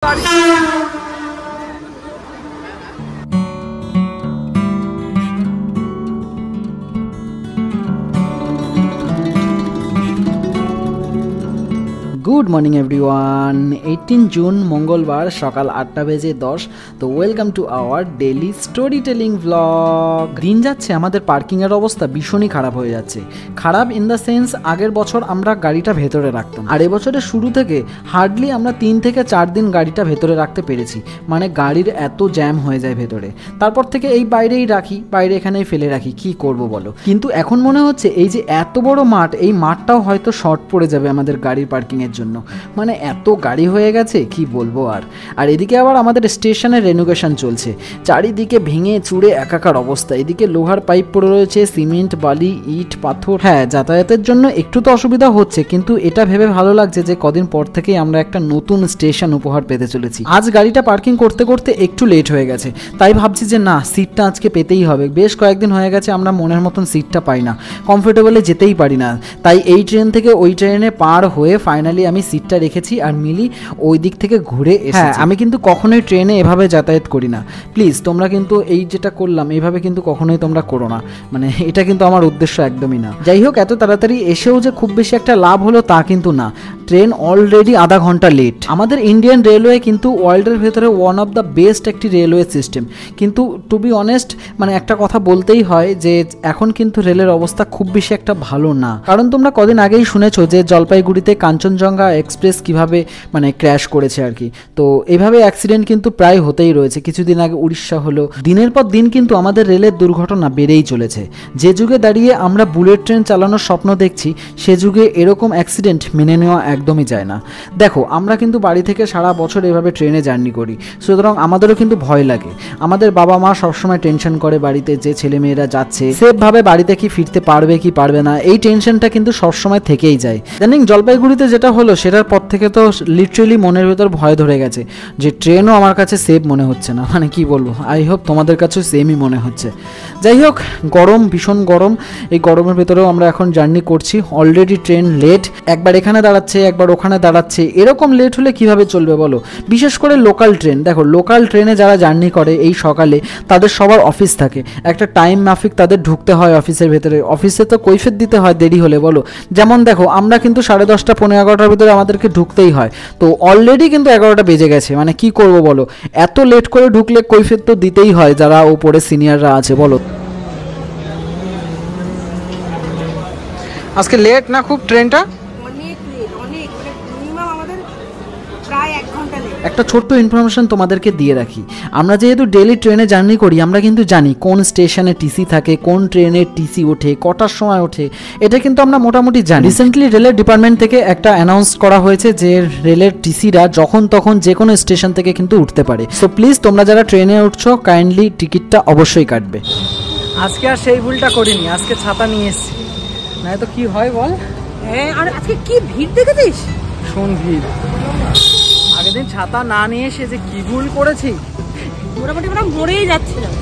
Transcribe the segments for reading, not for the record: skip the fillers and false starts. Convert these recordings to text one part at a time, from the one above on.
Good morning everyone. 18 June মঙ্গলবার সকাল 8টা বেজে 10। তো welcome to our daily story telling blog. দিন যাচ্ছে আমাদের পার্কিংয়ের অবস্থা ভীষণই খারাপ হয়ে যাচ্ছে। খারাপ ইন দ্য সেন্স, আগের বছর আমরা গাড়িটা ভেতরে রাখতাম, আর এবছরের শুরু থেকে হার্ডলি আমরা 3 থেকে 4 দিন গাড়িটা ভেতরে রাখতে পেরেছি। মানে গাড়ির এত জ্যাম হয়ে যায় ভেতরে, তারপর থেকে এই বাইরেই রাখি, বাইরে এখানেই ফেলে রাখি, কি করব বলো। কিন্তু এখন মনে হচ্ছে এই যে এত বড় মাঠ, এই মাঠটাও হয়তো শর্ট পড়ে যাবে আমাদের গাড়ির পার্কিংয়ের জন্য। মানে এত গাড়ি হয়ে গেছে কি বলবো। আর এদিকে আবার আমাদের স্টেশনের রেনোভেশন চলছে, চারিদিকে ভেঙে চুড়ে একাকার অবস্থা। এদিকে লোহার পাইপ পড়ে রয়েছে, সিমেন্ট বালি ইট পাথর। হ্যাঁ, যাতায়াতের জন্য একটু তো অসুবিধা হচ্ছে, কিন্তু এটা ভেবে ভালো লাগছে যে কদিন পর থেকেই আমরা একটা নতুন স্টেশন উপহার পেতে চলেছি। আজ গাড়িটা পার্কিং করতে করতে একটু লেট হয়ে গেছে, তাই ভাবছি যে না, সিটটা আজকে পেতেই হবে। বেশ কয়েকদিন হয়ে গেছে আমরা মনের মতন সিটটা পাই না, কমফোর্টেবলে যেতেই পারি না। তাই এই ট্রেন থেকে ওই ট্রেনে পার হয়ে ফাইনালি আমি সিটটা রেখেছি, আর মিলি ওই দিক থেকে ঘুরে এসেছে। হ্যাঁ, আমি কিন্তু কখনোই ট্রেনে এভাবে যাতায়াত করি না। প্লিজ তোমরা কিন্তু এই যেটা করলাম এইভাবে কিন্তু কখনোই তোমরা করো না, মানে এটা কিন্তু আমার উদ্দেশ্য একদমই না। যাই হোক, এত তাড়াতাড়ি এসেও যে খুব বেশি একটা লাভ হলো তা কিন্তু না। ট্রেন অলরেডি আধা ঘন্টা লেট। আমাদের ইন্ডিয়ান রেলওয়ে কিন্তু ওয়ার্ল্ডের ভেতরে ওয়ান অফ দ্য বেস্ট একটি রেলওয়ে সিস্টেম, কিন্তু টু বি অনেস্ট মানে একটা কথা বলতেই হয় যে এখন কিন্তু রেলের অবস্থা খুব বেশি একটা ভালো না। কারণ তোমরা কদিন আগেই শুনেছো যে জলপাইগুড়িতে কাঞ্চনজঙ্ঘা এক্সপ্রেস কিভাবে মানে ক্র্যাশ করেছে আর কি। তো এভাবে অ্যাক্সিডেন্ট কিন্তু প্রায় হতেই রয়েছে। কিছুদিন আগে উড়িষ্যা হলো। দিনের পর দিন কিন্তু আমাদের রেলের দুর্ঘটনা বেড়েই চলেছে। যে যুগে দাঁড়িয়ে আমরা বুলেট ট্রেন চালানোর স্বপ্ন দেখছি, সে যুগে এরকম অ্যাক্সিডেন্ট মেনে নেওয়া একদমই যায় না। দেখো, আমরা কিন্তু বাড়ি থেকে সারা বছর এভাবে ট্রেনে জার্নি করি, সুতরাং আমাদেরও কিন্তু ভয় লাগে। আমাদের বাবা মা সবসময় টেনশন করে বাড়িতে যে ছেলে মেয়েরা যাচ্ছে সেফভাবে বাড়িতে কি ফিরতে পারবে কি পারবে না, এই টেনশনটা কিন্তু সবসময় থেকেই যায়। জানেন, জলপাইগুড়িতে যেটা হলো সেটার পর থেকে তো লিটারেলি মনের ভেতর ভয় ধরে গেছে যে ট্রেনও আমার কাছে সেফ মনে হচ্ছে না। মানে কি বলবো, আই হোপ তোমাদের কাছেও সেমই মনে হচ্ছে। যাই হোক, গরম, ভীষণ গরম। এই গরমের ভেতরেও আমরা এখন জার্নি করছি। অলরেডি ট্রেন লেট, একবার এখানে দাঁড়াচ্ছে একবার ওখানে দাঁড়াচ্ছে। এরকম লেট হলে কিভাবে চলবে বলো। বিশেষ করে লোকাল ট্রেন, দেখো লোকাল ট্রেনে যারা জার্নি করে এই সকালে, তাদের সবার অফিস থাকে, একটা টাইম মাফিক তাদের ঢুকতে হয় অফিসের ভেতরে। অফিসে তো কৈফিয়ত দিতে হয় দেরি হলে বলো। যেমন দেখো, আমরা কিন্তু 10:30 পৌনে 11টার ভিতরে আমাদেরকে ঢুকতেই হয়, তো অলরেডি কিন্তু 11টা বেজে গেছে। মানে কি করব বলো, এত লেট করে ঢুকলে কৈফিয়ত তো দিতেই হয় যারা উপরে সিনিয়ররা আছে বলো। আজকে লেট না খুব ট্রেনটা? একটা ছোট্ট ইনফরমেশন তোমাদেরকে দিয়ে রাখি, আমরা যেহেতু ডেইলি ট্রেনে জার্নি করি, আমরা কিন্তু জানি কোন স্টেশনে টিসি থাকে, কোন ট্রেনের টিসি ওঠে, কটার সময় ওঠে, এটা কিন্তু আমরা মোটামুটি জানি। রিসেন্টলি রেলের ডিপার্টমেন্ট থেকে একটা অ্যানাউন্স করা হয়েছে যে রেলের টিসিরা যখন তখন যে কোনো স্টেশন থেকে কিন্তু উঠতে পারে। সো প্লিজ তোমরা যারা ট্রেনে উঠছো কাইন্ডলি টিকিটটা অবশ্যই কাটবে। আজকে আর সেই ভুলটা করিনি, আজকে ছাতা নিয়ে এসেছি, না তো কি হয় বল। হ্যাঁ, আর আজকে কি ভিড় দেখেছিস? শোন, ভিড়। আগের দিন ছাতা না নিয়ে এসে যে কি ভুল করেছি, মোটামুটি আমরা মরেই যাচ্ছিলাম।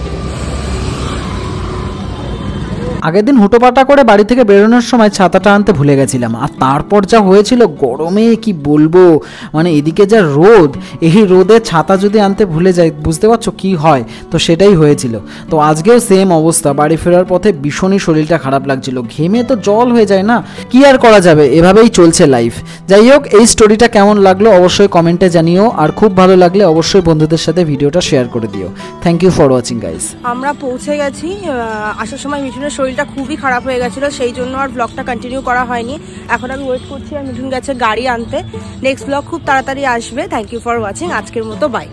আগের দিন হুটোপাটা করে বাড়ি থেকে বেরোনোর সময় ছাতাটা আনতে ভুলে গেছিলাম, আর তারপর যা হয়েছিল গরমে কি বলবো। মানে এদিকে যা রোদ, এই রোদে ছাতা যদি আনতে ভুলে যাই বুঝতে পারছো কি হয়। তো সেটাই হয়েছিল। তো আজকেও সেম অবস্থা, বাড়ি ফেরার পথে ভীষণই শরীরটা খারাপ লাগছিল, ঘেমে তো জল হয়ে যায় না, কি আর করা যাবে, এভাবেই চলছে লাইফ। যাই হোক, এই স্টোরিটা কেমন লাগলো অবশ্যই কমেন্টে জানিও, আর খুব ভালো লাগলে অবশ্যই বন্ধুদের সাথে ভিডিওটা শেয়ার করে দিও। Thank you for watching guys. আমরা পৌঁছে গেছি। আসার সময় মিঠুনের শরীরটা খুবই খারাপ হয়ে গেছিল, সেই জন্য আর ব্লগটা কন্টিনিউ করা হয়নি। এখন আমি ওয়েট করছি, আর মিঠুন গেছে গাড়ি আনতে। নেক্সট ব্লগ খুব তাড়াতাড়ি আসবে। Thank you for watching. আজকের মতো বাই।